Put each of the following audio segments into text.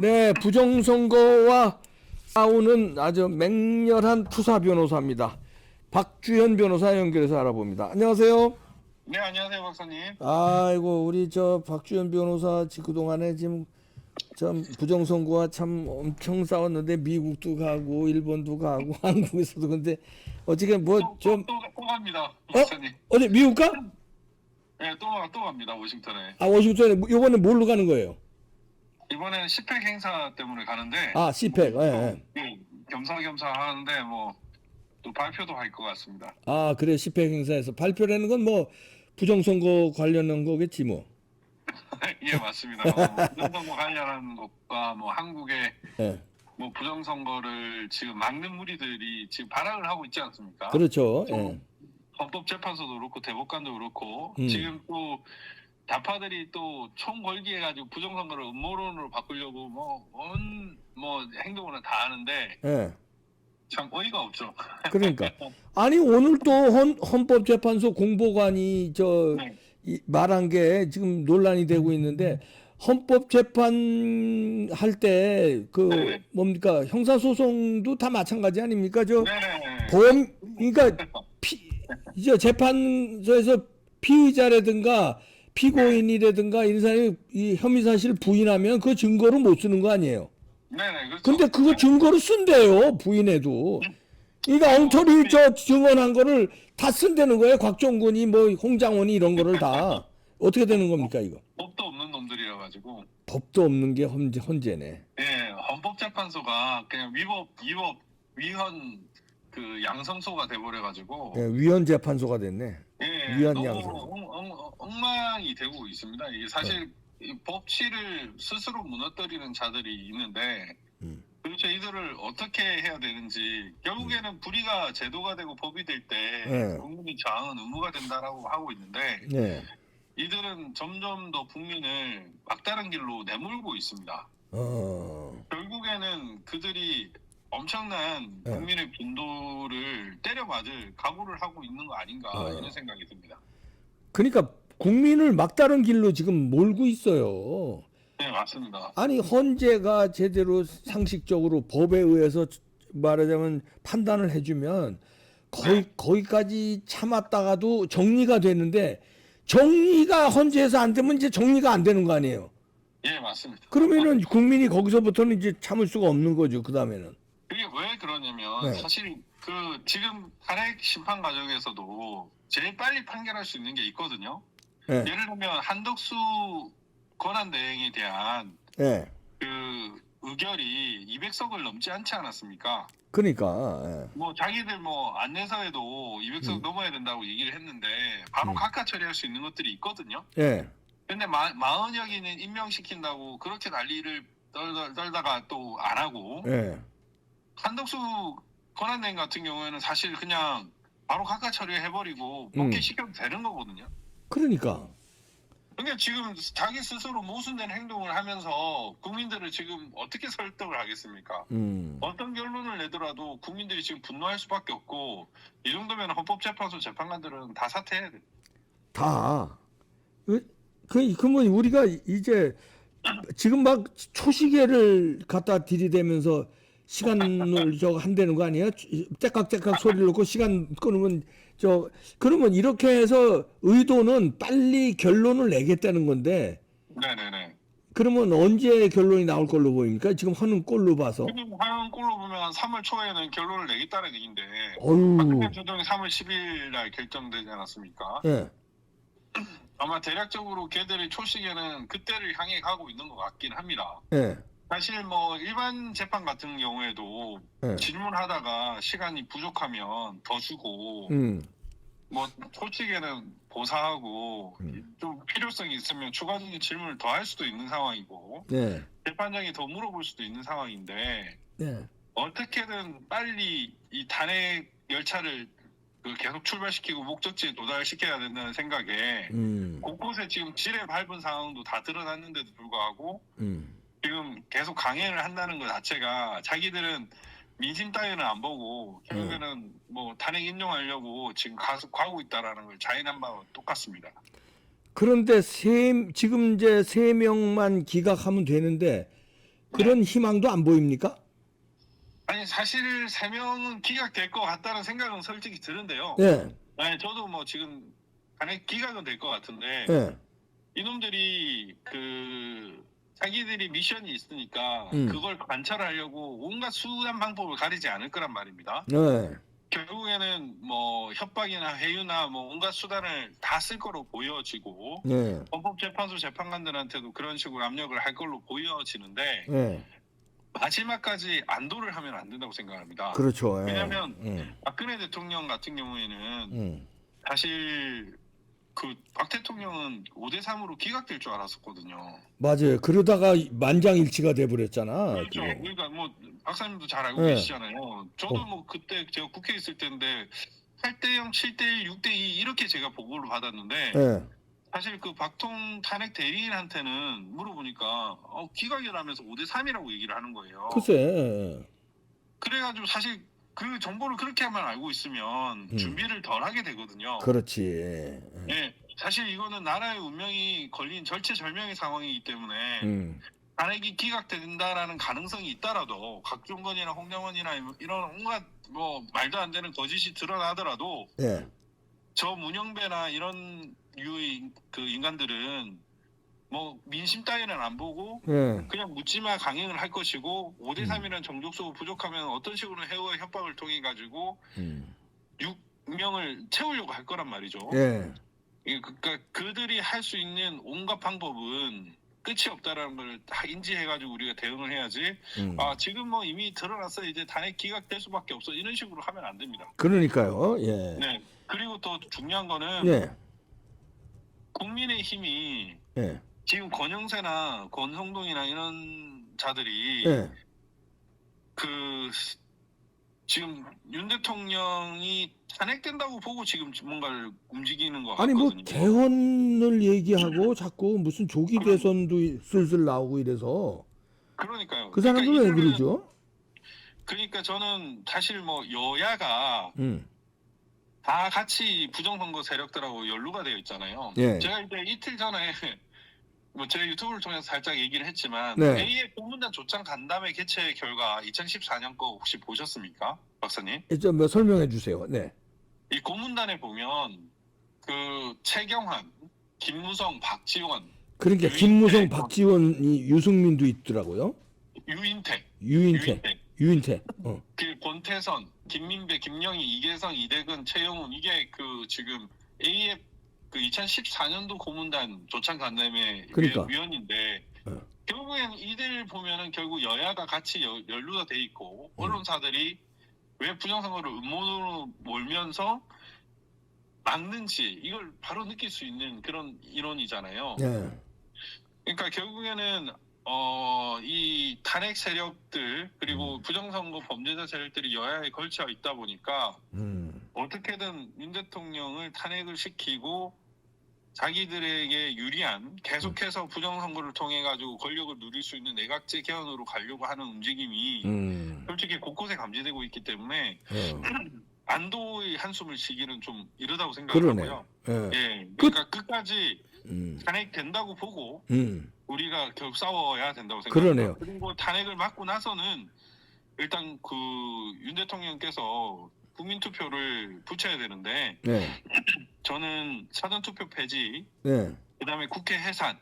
네, 부정선거와 싸우는 아주 맹렬한 투사 변호사입니다. 박주현 변호사 연결해서 알아봅니다. 안녕하세요. 네, 안녕하세요, 박사님. 아이고, 우리 저 박주현 변호사 그동안에 지금 참 부정선거와 참 엄청 싸웠는데 미국도 가고 일본도 가고 한국에서도. 근데 어떻게 뭐 좀 또 갑니다, 박사님. 어디 미국 가? 네, 또 갑니다, 워싱턴에. 아, 워싱턴에 이번에 뭘로 가는 거예요? 이번에는 시팩 행사 때문에 가는데, 아, 시팩. 예, 예. 겸사겸사 하는데, 또 발표도 할 것 같습니다. 아, 그래. 시팩 행사에서 발표라는 건 뭐 부정선거 관련한 거겠지 뭐. 예, 맞습니다. 부정선거 관련한 것과 한국의 예. 부정선거를 지금 막는 무리들이 지금 발악을 하고 있지 않습니까? 그렇죠. 또 예. 헌법재판소도 그렇고 대법관도 그렇고 음. 지금 또 다파들이 또 총 걸기해가지고 부정선거를 음모론으로 바꾸려고 행동을 다 하는데 예. 참 어이가 없죠. 그러니까 아니 오늘 또 헌법재판소 공보관이 네. 말한 게 지금 논란이 되고 있는데 헌법재판 할 때 네. 뭡니까 형사소송도 다 마찬가지 아닙니까? 네네. 그러니까 이제 재판소에서 피의자라든가 피고인이라든가 이런 사람이 이 혐의 사실을 부인하면 그 증거로 못 쓰는 거 아니에요? 네네. 그렇죠. 근데 그거 증거로 쓴대요, 부인해도. 그러니까 엉터리 증언한 거를 다 쓴다는 거예요. 곽종근이 홍장원이 이런 거를 다. 어떻게 되는 겁니까, 이거? 법도 없는 놈들이라 가지고. 법도 없는 게 헌재네. 예, 헌법재판소가 그냥 위헌 그 양성소가 돼버려 가지고. 예, 위헌재판소가 됐네. 예, 위헌 너무 양성. 엉망이 되고 있습니다. 이게 사실 이 법치를 스스로 무너뜨리는 자들이 있는데 도대체 이들을 어떻게 해야 되는지 결국에는 불의가 제도가 되고 법이 될 때 국민이 저항은 의무가 된다라고 하고 있는데 네. 이들은 점점 더 국민을 막다른 길로 내몰고 있습니다. 결국에는 그들이 엄청난 국민의 분노를 때려맞을 각오를 하고 있는 거 아닌가 이런 생각이 듭니다. 그러니까 국민을 막다른 길로 지금 몰고 있어요. 네, 맞습니다. 아니 헌재가 제대로 상식적으로 법에 의해서 말하자면 판단을 해주면 거기까지 참았다가도 정리가 되는데 정리가 헌재에서 안 되면 이제 정리가 안 되는 거 아니에요? 예, 맞습니다. 그러면은 국민이 거기서부터는 이제 참을 수가 없는 거죠. 그 다음에는. 그게 왜 그러냐면 네. 사실 그 지금 탄핵 심판 과정에서도 제일 빨리 판결할 수 있는 게 있거든요. 네. 예를 들면 한덕수 권한대행에 대한 네. 그 의결이 200석을 넘지 않지 않았습니까? 그러니까. 자기들 안내서에도 200석 넘어야 된다고 얘기를 했는데 바로 각하 처리할 수 있는 것들이 있거든요. 예. 근데 마흔여기는 임명시킨다고 그렇게 난리를 떨다가 또 안 하고 예. 한덕수 권한대행 같은 경우에는 사실 그냥 바로 각하 처리해버리고 복귀시켜도 되는 거거든요. 그러니까. 근데 지금 자기 스스로 모순된 행동을 하면서 국민들을 지금 어떻게 설득을 하겠습니까? 어떤 결론을 내더라도 국민들이 지금 분노할 수밖에 없고 이 정도면 헌법재판소 재판관들은 다 사퇴해야 돼. 다. 그러면 우리가 이제 지금 막 초시계를 갖다 들이대면서 시간을 한다는 거 아니에요? 째깍째깍 소리를 놓고 시간 끊으면 그러면 이렇게 해서 의도는 빨리 결론을 내겠다는 건데. 네네네. 그러면 언제 결론이 나올 걸로 보입니까? 지금 하는 꼴로 봐서. 지금 하는 꼴로 보면 3월 초에는 결론을 내겠다는 얘기인데 어휴. 조정이 3월 10일 날 결정되지 않았습니까? 예. 아마 대략적으로 걔들의 초시계는 그때를 향해 가고 있는 것 같긴 합니다. 예. 사실 일반 재판 같은 경우에도 질문하다가 시간이 부족하면 더 주고 초치게는 보사하고 좀 필요성이 있으면 추가적인 질문을 더 할 수도 있는 상황이고 재판장이 더 물어볼 수도 있는 상황인데 어떻게든 빨리 이 탄핵 열차를 계속 출발시키고 목적지에 도달시켜야 된다는 생각에 곳곳에 지금 지뢰 밟은 상황도 다 드러났는데도 불구하고 지금 계속 강행을 한다는 것 자체가 자기들은 민심 따위는 안 보고 결국에는 탄핵 인용하려고 지금 가고 있다라는 걸 자인한 바와 똑같습니다. 그런데 지금 이제 3명만 기각하면 되는데 그런 희망도 안 보입니까? 아니 사실 3명은 기각될 것 같다는 생각은 솔직히 드는데요. 네. 아니 저도 뭐 지금 간에 기각은 될 것 같은데 네. 이놈들이 자기들이 미션이 있으니까 그걸 관철하려고 온갖 수단 방법을 가리지 않을 거란 말입니다. 네. 결국에는 뭐 협박이나 회유나 뭐 온갖 수단을 다 쓸 거로 보여지고 네. 헌법재판소 재판관들한테도 그런 식으로 압력을 할 걸로 보여지는데 네. 마지막까지 안도를 하면 안 된다고 생각합니다. 그렇죠. 왜냐하면 박근혜 대통령 같은 경우에는 사실 박 대통령은 5대3으로 기각될 줄 알았었거든요. 맞아요. 그러다가 만장일치가 돼버렸잖아. 그렇죠. 그러니까 뭐 박사님도 잘 알고 계시잖아요. 저도 뭐 그때 제가 국회에 있을 때인데 8대0, 7대1, 6대2 이렇게 제가 보고를 받았는데 사실 그 박통 탄핵 대리인한테는 물어보니까 기각이라면서 5대3이라고 얘기를 하는 거예요. 글쎄. 그래가지고 사실 그 정보를 그렇게만 알고 있으면 준비를 덜 하게 되거든요. 그렇지. 네, 사실 이거는 나라의 운명이 걸린 절체절명의 상황이기 때문에 탄핵이 기각된다라는 가능성이 있더라도 각종건이나 홍정원이나 이런 온갖 뭐 말도 안 되는 거짓이 드러나더라도 저 문영배나 이런 유의 그 인간들은 뭐 민심 따위는 안 보고 그냥 묻지마 강행을 할 것이고 5대3이라는 정족수 부족하면 어떤 식으로 해외 협박을 통해 가지고 6명을 채우려고 할 거란 말이죠. 그러니까 그들이 할 수 있는 온갖 방법은 끝이 없다라는 걸 다 인지해가지고 우리가 대응을 해야지. 지금 뭐 이미 드러났어 이제 탄핵 기각될 수밖에 없어 이런 식으로 하면 안 됩니다. 그러니까요. 네. 그리고 또 중요한 거는 국민의힘이 지금 권영세나 권성동이나 이런 자들이 지금 윤 대통령이 탄핵된다고 보고 지금 뭔가를 움직이는 것 같거든요. 아니 뭐 개헌을 얘기하고 자꾸 무슨 조기 대선도 슬슬 나오고 이래서. 그러니까요. 그 사람들 왜 그러죠? 그러니까 저는 사실 뭐 여야가 다 같이 부정선거 세력들하고 연루가 되어 있잖아요. 제가 이제 이틀 전에 뭐 제 유튜브를 통해서 살짝 얘기를 했지만 A의 공문단 조창 간담회 개최 결과 2014년 거 혹시 보셨습니까, 박사님? 좀 뭐 설명해 주세요. 네. 이 고문단에 보면 그 최경환, 김무성, 박지원, 그러니까 김무성, 박지원이 유승민도 있더라고요. 유인태. 그 권태선, 김민배, 김영희, 이계성, 이대근, 최영훈 이게 그 지금 AF 그 2014년도 고문단 조창 간담회 위원인데 결국엔 이들 보면은 결국 여야가 같이 연루가 돼 있고 언론사들이 왜 부정선거를 음모론으로 몰면서 막는지 이걸 바로 느낄 수 있는 그런 이론이잖아요. 그러니까 결국에는 이 탄핵 세력들 그리고 부정선거 범죄자 세력들이 여야에 걸쳐 있다 보니까 어떻게든 윤 대통령을 탄핵을 시키고 자기들에게 유리한 계속해서 부정선거를 통해 가지고 권력을 누릴 수 있는 내각제 개헌으로 가려고 하는 움직임이 솔직히 곳곳에 감지되고 있기 때문에 안도의 한숨을 쉬기는 좀 이르다고 생각하고요. 그러니까 끝까지 탄핵된다고 보고 우리가 결국 싸워야 된다고 생각합니다. 그리고 탄핵을 막고 나서는 일단 그 윤 대통령께서 국민투표를 붙여야 되는데 저는 사전투표 폐지, 그다음에 국회 해산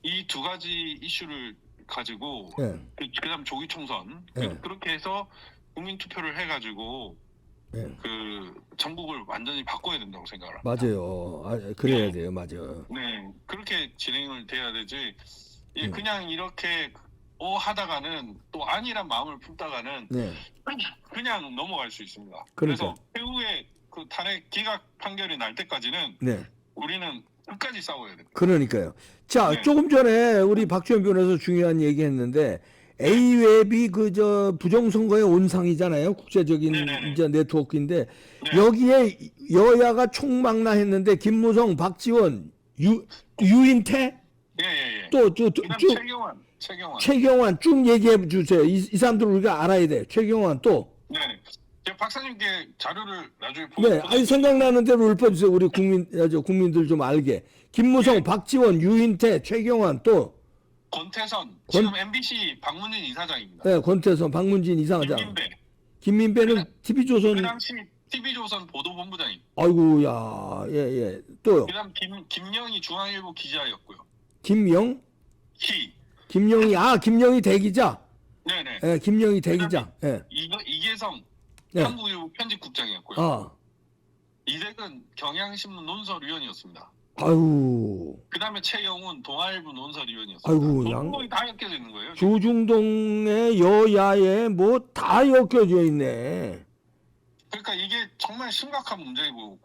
이 두 가지 이슈를 가지고 그다음 조기 총선 그렇게 해서 국민투표를 해가지고 그 전국을 완전히 바꿔야 된다고 생각을 합니다. 맞아요. 그래야 돼요. 맞아요. 네, 그렇게 진행을 돼야 되지. 그냥 이렇게 하다가는 또 아니란 마음을 품다가는 그냥 넘어갈 수 있습니다. 그래서 최후의 그 탄핵 기각 판결이 날 때까지는 우리는 끝까지 싸워야 됩니다. 그러니까요. 자, 조금 전에 우리 박주현 변호사 중요한 얘기했는데 A웹이 그 부정선거의 온상이잖아요. 국제적인 이제 네트워크인데 여기에 여야가 총망라했는데 김무성, 박지원, 유인태 또 쭉 최경환 쭉 얘기해 주세요. 이 사람들 우리가 알아야 돼. 최경환 또. 제가 박사님께 자료를 나중에 아니 생각나는 대로 읊어주세요. 우리 국민들 좀 알게. 김무성, 박지원, 유인태, 최경환 또. 권태선 지금 MBC 박문진 이사장입니다. 네, 권태선, 박문진 이사장. 김민배. 김민배는 TV조선. 그 당시 TV조선 보도본부장님. 아이고야, 예. 또요. 그다음 김영희 중앙일보 기자였고요. 김영희 대기자. 네네. 예, 김영희 대기자. 예. 이계성 예. 한국일보 편집국장이었고요. 아. 이댁은 경향신문 논설위원이었습니다. 아유. 그다음에 최영훈 동아일보 논설위원이었습니다. 아이고, 조중동이 다 엮여져 있는 거예요. 조중동의 여야에 뭐 다 엮여져 있네. 그러니까 이게 정말 심각한 문제이고,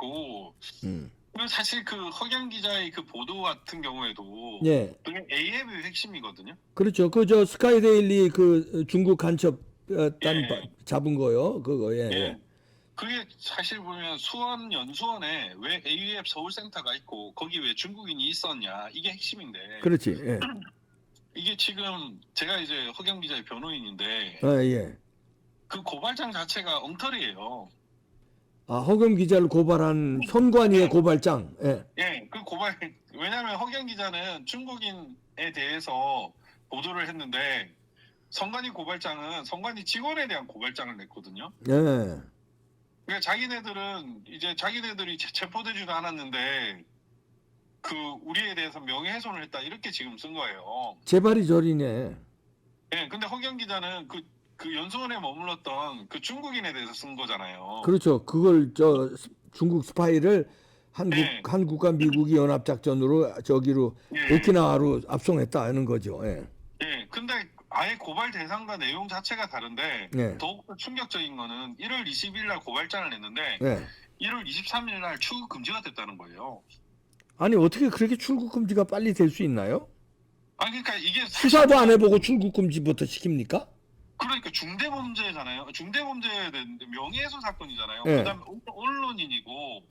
그리고 사실 그 허경 기자의 그 보도 같은 경우에도 예. 그게 AF의 핵심이거든요. 그렇죠. 그 저 스카이데일리 그 중국 간첩 단 예. 잡은 거요. 그거 예. 예. 그게 사실 보면 수원 연수원에 왜 AUF 서울센터가 있고 거기 왜 중국인이 있었냐 이게 핵심인데. 그렇지. 예. 이게 지금 제가 이제 허경 기자의 변호인인데 예. 그 고발장 자체가 엉터리예요. 아, 허경 기자를 고발한 선관위의 고발장. 예. 예, 그 고발 왜냐하면 허경 기자는 중국인에 대해서 보도를 했는데 선관위 고발장은 선관위 직원에 대한 고발장을 냈거든요. 예. 그러니까 자기네들은 이제 자기네들이 체포되지도 않았는데 그 우리에 대해서 명예훼손을 했다 이렇게 지금 쓴 거예요. 제발이 저리네. 예, 근데 허경 기자는 그 연수원에 머물렀던 그 중국인에 대해서 쓴 거잖아요. 그렇죠. 그걸 저 중국 스파이를 한국과 미국이 연합작전으로 저기로 오키나와로 압송했다는 거죠. 예. 예, 근데 아예 고발 대상과 내용 자체가 다른데 더욱더 충격적인 거는 1월 20일 날 고발장을 냈는데 1월 23일 날 출국 금지가 됐다는 거예요. 아니 어떻게 그렇게 출국 금지가 빨리 될 수 있나요? 아니 그러니까 이게 수사도 안 해보고 출국 금지부터 시킵니까? 그러니까 중대범죄잖아요. 중대범죄에 대한 명예훼손 사건이잖아요. 예. 그다음에 언론인이고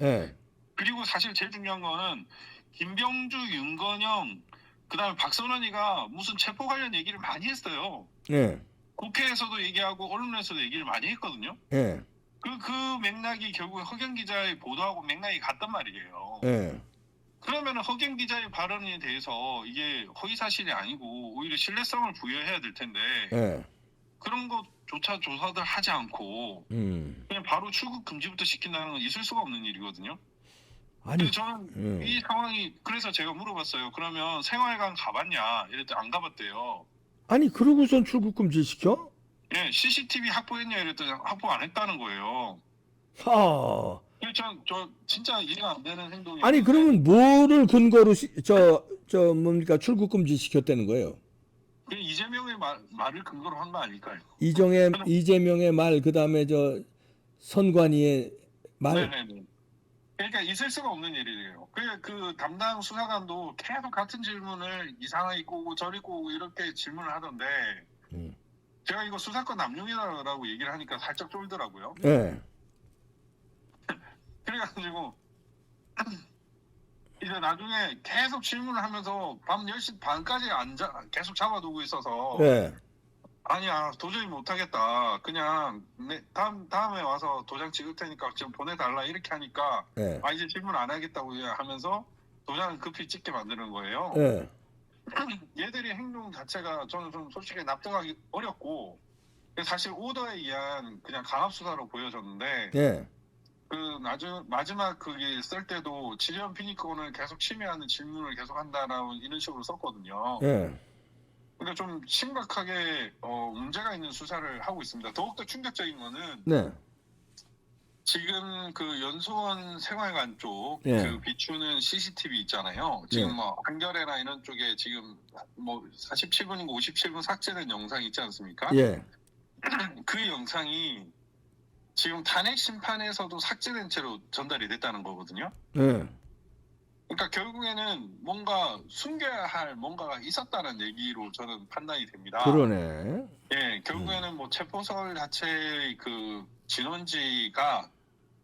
그리고 사실 제일 중요한 거는 김병주, 윤건영 그다음에 박선원이가 무슨 체포 관련 얘기를 많이 했어요. 국회에서도 얘기하고 언론에서도 얘기를 많이 했거든요. 그 맥락이 결국 허경 기자의 보도하고 맥락이 같단 말이에요. 그러면 허경 기자의 발언에 대해서 이게 허위 사실이 아니고 오히려 신뢰성을 부여해야 될 텐데 그런 것조차 조사들 하지 않고 그냥 바로 출국 금지부터 시킨다는 건 있을 수가 없는 일이거든요. 아니 저는 이 상황이 그래서 제가 물어봤어요. 그러면 생활관 가봤냐? 이랬더니 안 가봤대요. 아니 그러고선 출국 금지 시켜? 예, CCTV 확보했냐? 이랬더니 확보 안 했다는 거예요. 하. 저 진짜 이해가 안 되는 행동이. 아니 그러면 뭐를 근거로 뭡니까 출국 금지 시켰다는 거예요? 이재명의 말을 근거로 한 거 아닐까요? 이재명의 말 그다음에 저 선관위의 말. 네네네. 그러니까 있을 수가 없는 일이에요. 그 담당 수사관도 계속 같은 질문을 이상하게 꼬고 저리 꼬고 이렇게 질문을 하던데 제가 이거 수사권 남용이라고 얘기를 하니까 살짝 쫄더라고요. 그래가지고 이제 나중에 계속 질문을 하면서 밤 10시 반까지 계속 잡아두고 있어서 아니야 도저히 못하겠다 그냥 다음에 와서 도장 찍을 테니까 지금 보내달라 이렇게 하니까 이제 질문 안 하겠다고 하면서 도장을 급히 찍게 만드는 거예요. 얘들의 행동 자체가 저는 좀 솔직히 납득하기 어렵고 사실 오더에 의한 그냥 강압 수사로 보여졌는데 마지막 그게 쓸 때도 지리현 피니권을 계속 침해하는 질문을 계속 한다라고 이런 식으로 썼거든요. 그러니까 좀 심각하게 문제가 있는 수사를 하고 있습니다. 더욱더 충격적인 거는 지금 그 연수원 생활관 쪽 그 비추는 CCTV 있잖아요. 지금 뭐 한겨레나 이런 쪽에 지금 뭐 47분인가 57분 삭제된 영상이 있지 않습니까? 그 영상이 지금 탄핵 심판에서도 삭제된 채로 전달이 됐다는 거거든요. 그러니까 결국에는 뭔가 숨겨야 할 뭔가가 있었다는 얘기로 저는 판단이 됩니다. 그러네. 결국에는 뭐 체포설 자체의 그 진원지가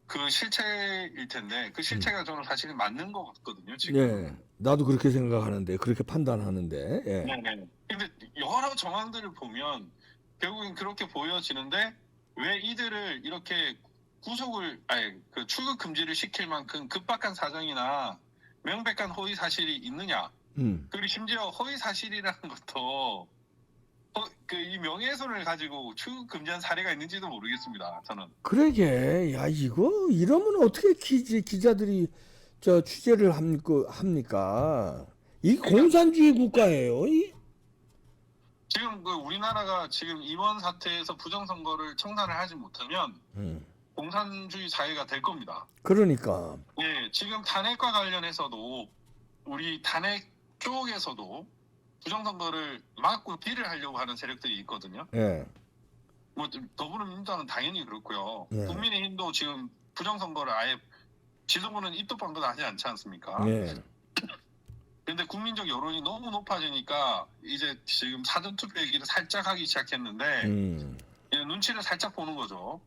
그 실체일 텐데 그 실체가 저는 사실 맞는 것 같거든요. 지금. 나도 그렇게 생각하는데 그렇게 판단하는데. 근데 여러 정황들을 보면 결국엔 그렇게 보여지는데 왜 이들을 이렇게 출국 금지를 시킬 만큼 급박한 사정이나 명백한 허위 사실이 있느냐 그리고 심지어 허위 사실이라는 것도 이 명예훼손을 가지고 추후 금지한 사례가 있는지도 모르겠습니다. 저는. 그러게, 야 이거 이러면 어떻게 기자들이 저 취재를 합니까? 이 그러니까 공산주의 국가예요. 지금 우리나라가 지금 이번 사태에서 부정선거를 청산을 하지 못하면 공산주의 사회가 될 겁니다. 그러니까. 예, 지금 탄핵과 관련해서도 우리 탄핵 쪽에서도 부정선거를 막고 딜을 하려고 하는 세력들이 있거든요. 예. 뭐 더불어민주당은 당연히 그렇고요. 예. 국민의힘도 지금 부정선거를 아예 지도부는 입도 뻔도 하지 않지 않습니까? 예. 근데 국민적 여론이 너무 높아지니까 이제 지금 사전투표 얘기를 살짝 하기 시작했는데 눈치를 살짝 보는 거죠.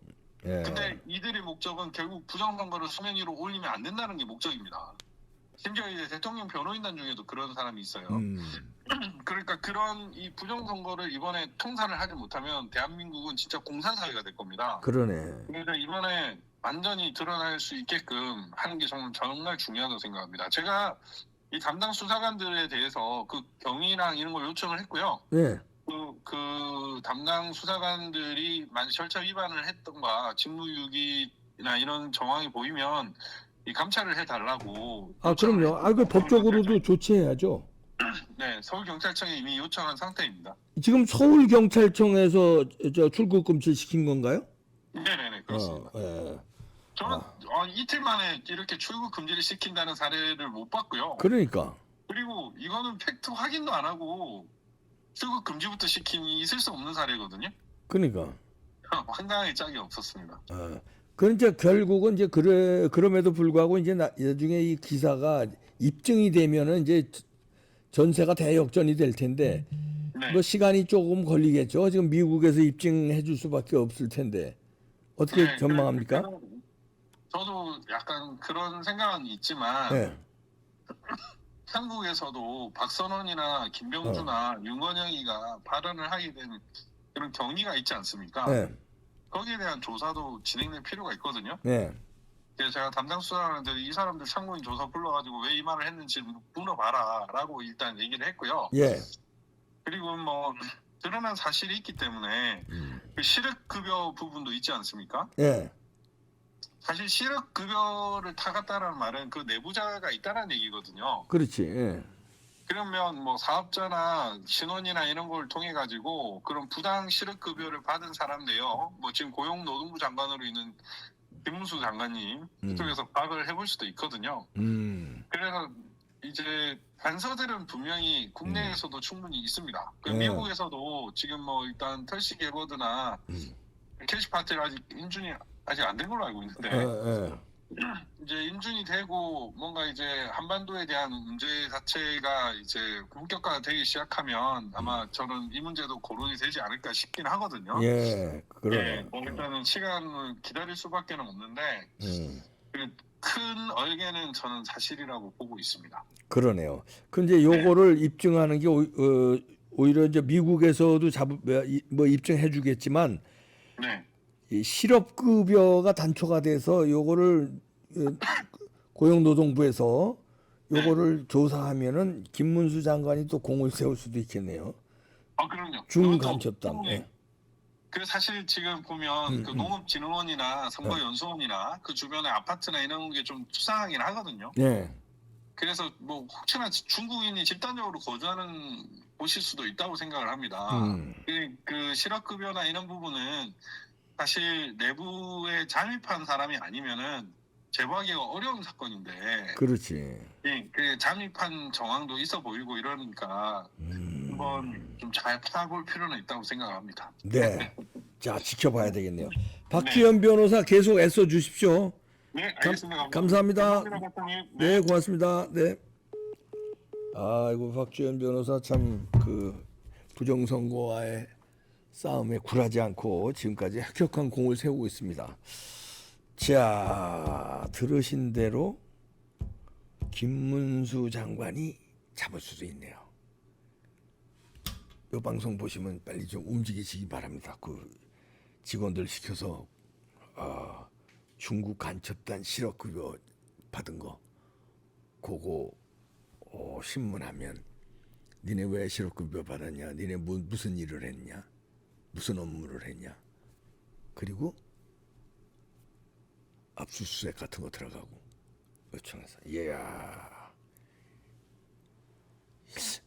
예. 근데 이들의 목적은 결국 부정선거를 수면 위로 올리면 안 된다는 게 목적입니다. 심지어 이제 대통령 변호인단 중에도 그런 사람이 있어요. 그러니까 그런 이 부정선거를 이번에 통산을 하지 못하면 대한민국은 진짜 공산사회가 될 겁니다. 그러네. 그래서 이번에 완전히 드러날 수 있게끔 하는 게 정말 중요하다고 생각합니다. 제가 이 담당 수사관들에 대해서 그 경위랑 이런 걸 요청을 했고요. 네. 그 담당 수사관들이 만약 절차 위반을 했던가 직무유기나 이런 정황이 보이면 이 감찰을 해달라고. 아 그럼요. 그 법적으로도 조치해야죠. 네, 서울경찰청에 이미 요청한 상태입니다. 지금 서울경찰청에서 저 출국 금지 시킨 건가요? 네네네, 그렇습니다. 예. 저는 이틀 만에 이렇게 출국 금지를 시킨다는 사례를 못 봤고요. 그러니까. 그리고 이거는 팩트 확인도 안 하고 출국 금지부터 시킴이 있을 수 없는 사례거든요. 그러니까. 황당하게 짝이 없었습니다. 그 이제 결국은 이제 그럼에도 불구하고 이제 나중에 이 기사가 입증이 되면은 이제 전세가 대역전이 될 텐데 네. 뭐 시간이 조금 걸리겠죠. 지금 미국에서 입증해 줄 수밖에 없을 텐데 어떻게 네, 전망합니까? 저도 약간 그런 생각은 있지만 네. 한국에서도 박선원이나 김병주나 윤건영이가 발언을 하게 된 그런 경위가 있지 않습니까? 네. 거기에 대한 조사도 진행될 필요가 있거든요. 네. 그래서 제가 담당 수사관들 이 사람들 참고인 조사 불러가지고 왜 이 말을 했는지 물어봐라라고 일단 얘기를 했고요. 예. 그리고 뭐 드러난 사실이 있기 때문에 그 시륵급여 부분도 있지 않습니까? 예. 사실 시륵급여를 타갔다라는 말은 그 내부자가 있다는 얘기거든요. 그렇지. 예. 그러면 뭐 사업자나 신원이나 이런 걸 통해 가지고 그런 부당 시륵급여를 받은 사람들요. 뭐 지금 고용노동부 장관으로 있는 김문수 장관님 그쪽에서 파악을 해볼 수도 있거든요. 그래서 이제 단서들은 분명히 국내에서도 충분히 있습니다. 그 미국에서도 지금 뭐 일단 털시 게버드나 캐시파트를 아직 인준이 아직 안 된 걸로 알고 있는데 이제 인준이 되고 뭔가 이제 한반도에 대한 문제 자체가 이제 본격화되기 시작하면 아마 저는 이 문제도 거론이 되지 않을까 싶긴 하거든요. 예, 그러네. 뭐 일단은 시간을 기다릴 수밖에 없는데 큰 얼개는 저는 사실이라고 보고 있습니다. 그러네요. 근데 요거를 입증하는 게 오히려 이제 미국에서도 뭐 입증해주겠지만. 네. 이 실업급여가 단초가 돼서 요거를 고용노동부에서 요거를 조사하면은 김문수 장관이 또 공을 세울 수도 있겠네요. 그럼요. 중간첩단. 그 사실 지금 보면 그 농업진흥원이나 선거연수원이나 그 주변에 아파트나 이런 게 좀 수상하긴 하거든요. 네. 그래서 뭐 혹시나 중국인이 집단적으로 거주하는 곳일 수도 있다고 생각을 합니다. 그 실업급여나 이런 부분은 사실 내부에 잠입한 사람이 아니면은 제보하기가 어려운 사건인데. 그렇지. 예, 그 잠입한 정황도 있어 보이고 이러니까 한번 좀 잘 파볼 필요는 있다고 생각합니다. 네. 자, 지켜봐야 되겠네요. 박주현 변호사 계속 애써 주십시오. 네, 알겠습니다. 감사합니다. 감사합니다. 네, 고맙습니다. 네. 아이고 박주현 변호사 참 그 부정선거와의 싸움에 굴하지 않고 지금까지 혁혁한 공을 세우고 있습니다. 자, 들으신 대로 김문수 장관이 잡을 수도 있네요. 이 방송 보시면 빨리 좀 움직이시기 바랍니다. 그 직원들 시켜서 중국 간첩단 실업급여 받은 거 그거 신문하면 니네 왜 실업급여 받았냐? 니네 무슨 일을 했냐? 무슨 업무를 했냐? 그리고 압수수색 같은 거 들어가고 요청해서 이야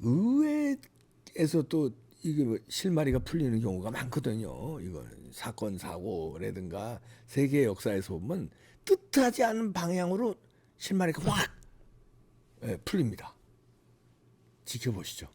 의회에서 또 이게 실마리가 풀리는 경우가 많거든요. 이거 사건 사고라든가 세계 역사에서 보면 뜻하지 않은 방향으로 실마리가 확 풀립니다. 지켜보시죠.